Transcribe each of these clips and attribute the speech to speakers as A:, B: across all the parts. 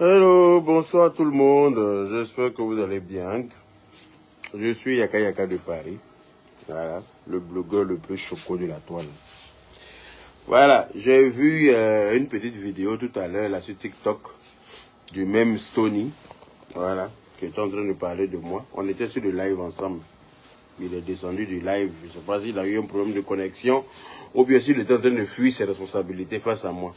A: Hello, bonsoir tout le monde. J'espère que vous allez bien. Je suis Yaka Yaka de Paris. Voilà, le blogueur le plus choco de la toile. Voilà, j'ai vu une petite vidéo tout à l'heure là sur TikTok du même Stony. Voilà, qui est en train de parler de moi. On était sur le live ensemble. Il est descendu du live. Je ne sais pas s'il a eu un problème de connexion ou bien s'il était en train de fuir ses responsabilités face à moi.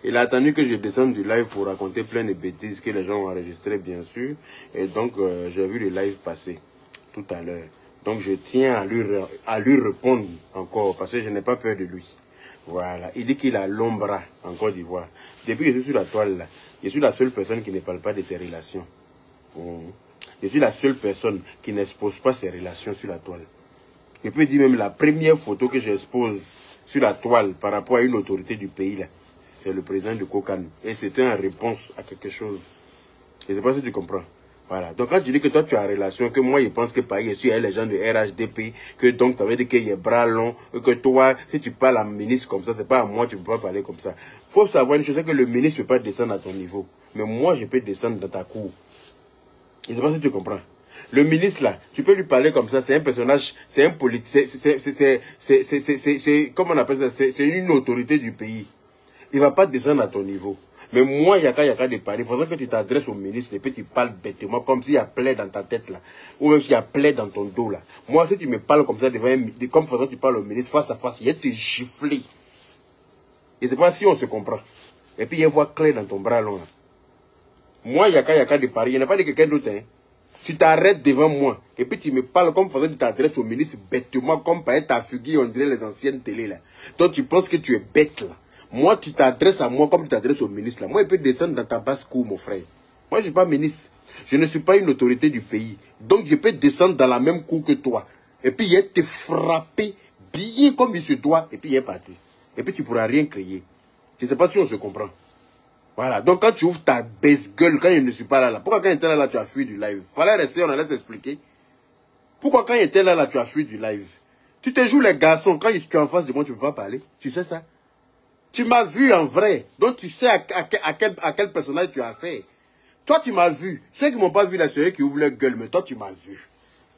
A: Il a attendu que je descende du live pour raconter plein de bêtises que les gens ont enregistrées, bien sûr. Et donc, j'ai vu le live passer tout à l'heure. Donc, je tiens à lui répondre encore parce que je n'ai pas peur de lui. Voilà. Il dit qu'il a l'ombre en Côte d'Ivoire. Depuis que je suis sur la toile, là, je suis la seule personne qui ne parle pas de ses relations. Je suis la seule personne qui n'expose pas ses relations sur la toile. Je peux dire même la première photo que j'expose sur la toile par rapport à une autorité du pays, là, c'est le président de Kokan. Et c'était en réponse à quelque chose. Je ne sais pas si tu comprends. Voilà. Donc quand tu dis que toi tu as relation, que moi je pense que Paris est sur les gens de RHDP, que donc ça veut dire qu'il y a bras longs, et que toi, si tu parles à un ministre comme ça, c'est pas à moi, tu ne peux pas parler comme ça. Il faut savoir une chose, c'est que le ministre ne peut pas descendre à ton niveau. Mais moi, je peux descendre dans ta cour. Je ne sais pas si tu comprends. Le ministre là, tu peux lui parler comme ça, c'est un personnage, c'est un politique, c'est, comment on appelle ça, c'est une autorité du pays. Il ne va pas descendre à ton niveau. Mais moi, Yaka de Paris, il faudrait que tu t'adresses au ministre et puis tu parles bêtement, comme s'il y a plaie dans ta tête là. Ou même s'il y a plaie dans ton dos là. Moi, si tu me parles comme ça, comme faudrait que tu parles au ministre face à face, il va te gifler. Je ne sais pas si on se comprend. Et puis il y a une voix claire dans ton bras long là. Moi, Yaka de Paris, il n'y a pas de quelqu'un d'autre. Hein. Tu t'arrêtes devant moi et puis tu me parles comme faudrait que tu t'adresses au ministre bêtement, comme par ta figure, on dirait les anciennes télé là. Donc tu penses que tu es bête là. Moi, tu t'adresses à moi comme tu t'adresses au ministre. Là. Moi, il peut descendre dans ta basse-cour, mon frère. Moi, je ne suis pas ministre. Je ne suis pas une autorité du pays. Donc, je peux descendre dans la même cour que toi. Et puis, il te frapper bien comme il se doit. Et puis, il est parti. Et puis, tu ne pourras rien crier. Je ne sais pas si on se comprend. Voilà. Donc, quand tu ouvres ta baisse-gueule, quand je ne suis pas là, pourquoi quand il était là, tu as fui du live? Fallait rester, on allait s'expliquer. Pourquoi quand il était là, tu as fui du live? Tu te joues les garçons. Quand tu es en face de moi, tu ne peux pas parler. Tu sais ça? Tu m'as vu en vrai, donc tu sais à quel personnage tu as fait. Toi, tu m'as vu. Ceux qui ne m'ont pas vu, là, c'est eux qui ouvrent leur gueule, mais toi, tu m'as vu.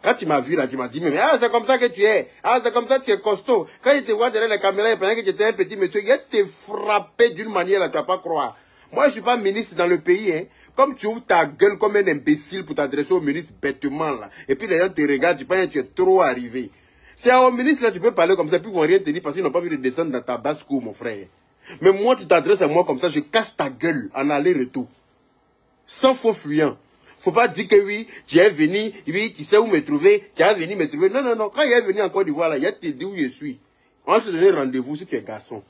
A: Quand tu m'as vu, là, tu m'as dit, mais ah, c'est comme ça que tu es. Ah, c'est comme ça que tu es costaud. Quand je te vois derrière la caméra, il pensait que tu étais un petit monsieur. Il te frappé d'une manière, là, tu ne vas pas croire. Moi, je ne suis pas ministre dans le pays, hein. Comme tu ouvres ta gueule comme un imbécile pour t'adresser au ministre bêtement, là. Et puis les gens te regardent, tu penses que tu es trop arrivé. C'est au ministre, là, tu peux parler comme ça, puis ils vont rien te dire parce qu'ils n'ont pas vu de descendre dans ta basse-cour, mon frère. Mais moi, tu t'adresses à moi comme ça, je casse ta gueule en aller-retour. Sans faux fuyant. Faut pas dire que oui, tu es venu, oui, tu sais où me trouver, tu es venu me trouver. Non, non, non. Quand il est venu en Côte d'Ivoire, là, il te dit où je suis. On va se donner rendez-vous si tu es garçon.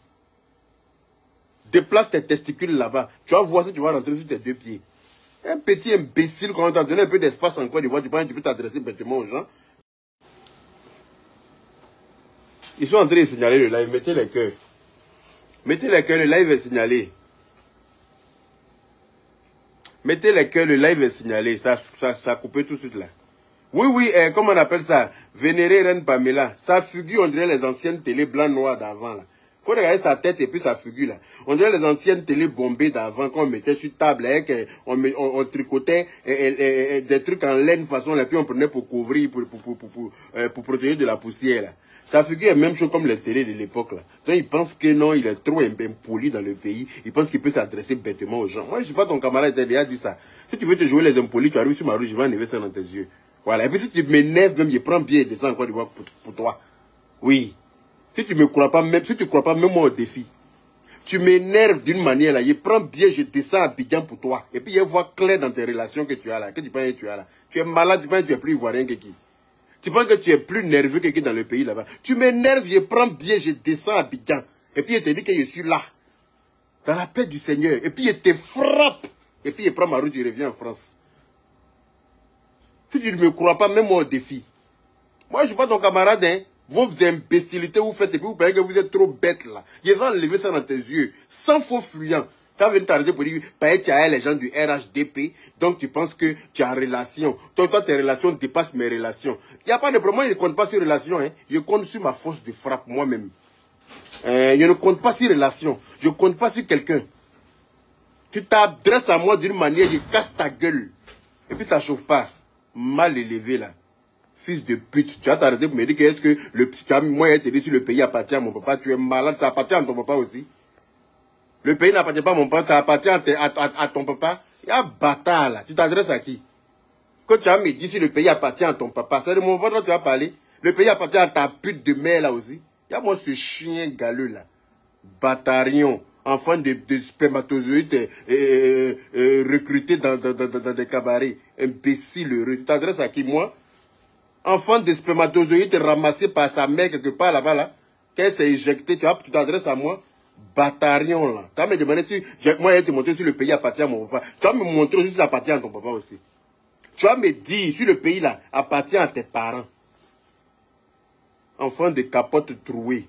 A: Déplace tes testicules là-bas. Tu vas voir si tu vas rentrer sur tes deux pieds. Un petit imbécile, quand on t'a donné un peu d'espace en Côte d'Ivoire, tu penses que tu peux t'adresser bêtement aux gens. Ils sont en train de signaler le live. Mettez les cœurs. Mettez les cœurs, le live est signalé. Mettez les cœurs, le live est signalé. Ça a coupé tout de suite là. Oui, oui, comment on appelle ça? Vénérée Reine Pamela. Sa figure, on dirait les anciennes télé blanc-noir d'avant là. Faut regarder sa tête et puis sa figure là. On dirait les anciennes télé bombées d'avant qu'on mettait sur table. Hein, on tricotait des trucs en laine façon là. Puis on prenait pour couvrir, pour protéger de la poussière là. Sa figure est même chose comme les télés de l'époque là. Donc il pense que non, il est trop impoli dans le pays. Il pense qu'il peut s'adresser bêtement aux gens. Moi je suis pas ton camarade, il t'a déjà dit ça. Si tu veux te jouer les impolis, tu arrives sur ma rue, je vais enlever ça dans tes yeux. Voilà. Et puis si tu m'énerves même, je prends bien et descends encore du voir pour toi. Oui. Si tu me crois pas même, si tu crois pas même moi au défi. Tu m'énerves d'une manière là, je prends bien, je descends à Bidjan pour toi. Et puis il y a une voix claire dans tes relations que tu as là. Que tu penses que tu as là. Tu es malade, tu penses que tu es plus ivoirien que qui. Tu penses que tu es plus nerveux que qui dans le pays là-bas. Tu m'énerves, je prends bien, je descends à Abidjan. Et puis, il te dit que je suis là. Dans la paix du Seigneur. Et puis, il te frappe. Et puis, il prend ma route, je reviens en France. Si tu ne me crois pas, même moi au défi. Moi, je ne suis pas ton camarade, hein. Vos imbécilités, vous faites, et puis vous pensez que vous êtes trop bête là. Je vais enlever ça dans tes yeux. Sans faux fuyant. Quand vous venez t'arrêter pour dire, tu as les gens du RHDP, donc tu penses que tu as relation. Toi, tes relations dépassent mes relations. Il n'y a pas de problème, moi je ne compte pas sur relation, hein. Je compte sur ma force de frappe moi-même. Je ne compte pas sur relation. Je ne compte pas sur quelqu'un. Tu t'adresses à moi d'une manière, je casse ta gueule. Et puis ça chauffe pas. Mal élevé là. Fils de pute. Tu vas t'arrêter pour me dire que est-ce que moi, je te dis si le pays appartient à mon papa, tu es malade, ça appartient à ton papa aussi. Le pays n'appartient pas à mon papa, ça appartient à ton papa. Il y a un bâtard là. Tu t'adresses à qui? Quand tu vas me dire si le pays appartient à ton papa, c'est de mon papa dont tu vas parler. Le pays appartient à ta pute de mère là aussi. Il y a moi ce chien galeux là. Bâtarion. Enfant de spermatozoïdes recrutés dans des cabarets. Imbécile heureux. Tu t'adresses à qui, moi? Enfant de spermatozoïdes ramassé par sa mère quelque part là-bas, là. Qu'elle s'est éjectée, tu t'adresses à moi? Bâtarion, là. Tu vas me demander si... Moi, je vais te montrer si le pays appartient à mon papa. Tu vas me montrer aussi si ça appartient à ton papa aussi. Tu vas me dire si le pays, là, appartient à tes parents. Enfant de capote trouée.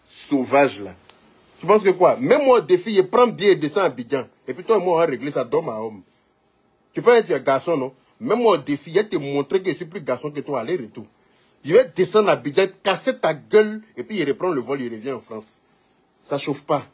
A: Sauvage, là. Tu penses que quoi? Même moi au défi, je prends bien et descends à Abidjan. Et puis toi et moi, on va régler ça d'homme à homme. Tu peux être un garçon, non? Même moi au défi, je vais te montrer que je suis plus garçon que toi, aller-retour. Je vais descendre à Abidjan, casser ta gueule, et puis il reprend le vol, il revient en France. Ça chauffe pas.